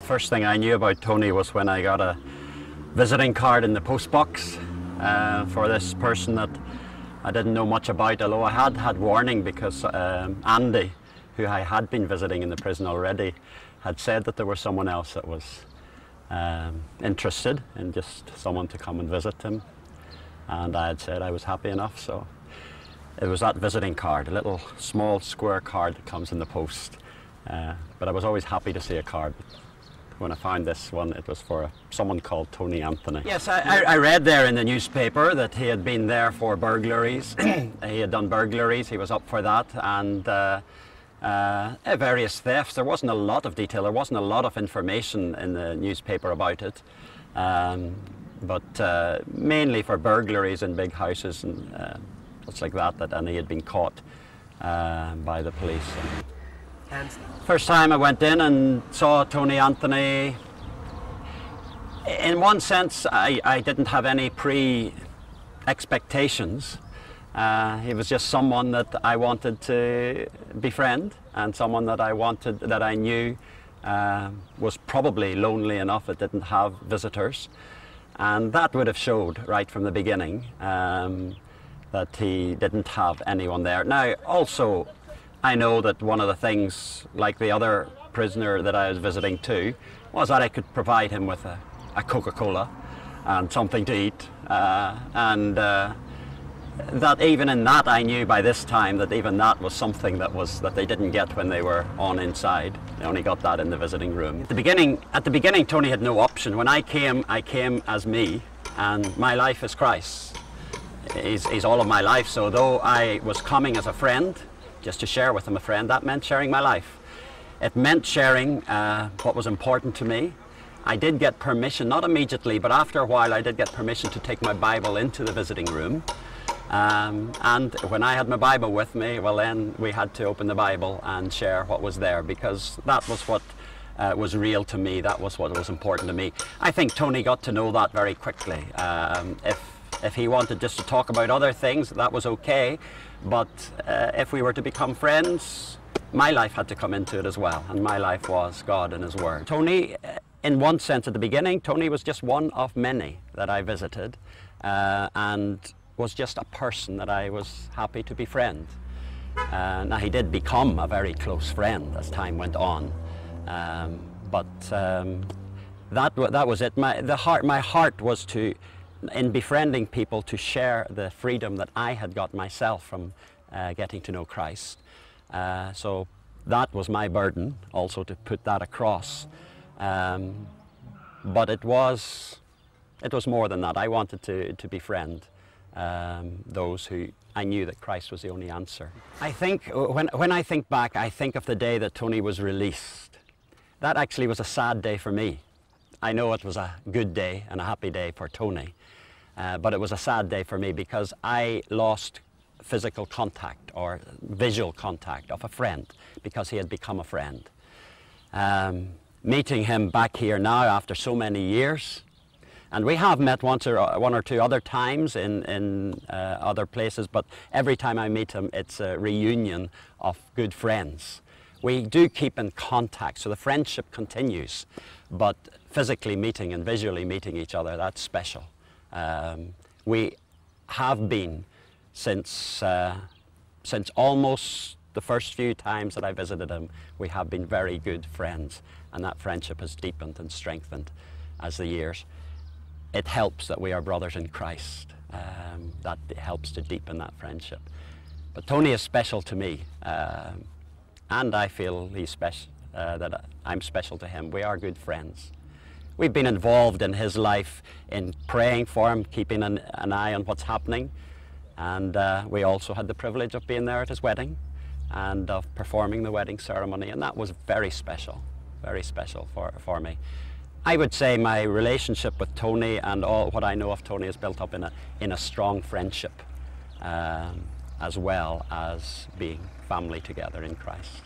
First thing I knew about Tony was when I got a visiting card in the post box for this person that I didn't know much about, although I had warning because Andy, who I had been visiting in the prison already, had said that there was someone else that was interested in just someone to come and visit him, and I had said I was happy enough, so it was that visiting card, a little small square card that comes in the post, but I was always happy to see a card. When I found this one, it was for someone called Tony Anthony. Yes, I read there in the newspaper that he had been there for burglaries. He had done burglaries, he was up for that, and various thefts. There wasn't a lot of detail, there wasn't a lot of information in the newspaper about it, but mainly for burglaries in big houses and such like that, and he had been caught by the police. And first time I went in and saw Tony Anthony, in one sense I didn't have any pre-expectations. He was just someone that I wanted to befriend, and someone that I knew was probably lonely enough that didn't have visitors, and that would have showed right from the beginning that he didn't have anyone there. Now also I know that one of the things, like the other prisoner that I was visiting too, was that I could provide him with a Coca-Cola and something to eat, and that even in that I knew by this time that even that was something that they didn't get when they were on inside. They only got that in the visiting room. At the beginning Tony had no option. When I came as me, and my life is Christ. He's all of my life, so though I was coming as a friend, just to share with him a friend, that meant sharing my life. It meant sharing what was important to me. I did get permission, not immediately, but after a while I did get permission to take my Bible into the visiting room. And when I had my Bible with me, well then we had to open the Bible and share what was there, because that was what was real to me, that was what was important to me. I think Tony got to know that very quickly. If he wanted just to talk about other things, that was okay, but if we were to become friends, my life had to come into it as well, and my life was God and His Word. Tony, in one sense at the beginning, Tony was just one of many that I visited, and was just a person that I was happy to befriend. Now he did become a very close friend as time went on, but that was it. My heart was to, in befriending people, to share the freedom that I had got myself from getting to know Christ. So that was my burden, also to put that across. But it was more than that. I wanted to befriend those who I knew that Christ was the only answer. I think when I think back, I think of the day that Tony was released. That actually was a sad day for me. I know it was a good day and a happy day for Tony, but it was a sad day for me because I lost physical contact or visual contact of a friend because he had become a friend. Meeting him back here now after so many years, and we have met one or two other times in other places, but every time I meet him it's a reunion of good friends. We do keep in contact, so the friendship continues, but physically meeting and visually meeting each other, that's special. We have been since almost the first few times that I visited him, we have been very good friends, and that friendship has deepened and strengthened as the years. It helps that we are brothers in Christ. That helps to deepen that friendship. But Tony is special to me, and I feel he's special, that I'm special to him. We are good friends. We've been involved in his life in praying for him, keeping an eye on what's happening, and we also had the privilege of being there at his wedding and of performing the wedding ceremony, and that was very special for me. I would say my relationship with Tony and all what I know of Tony is built up in a strong friendship, as well as being family together in Christ.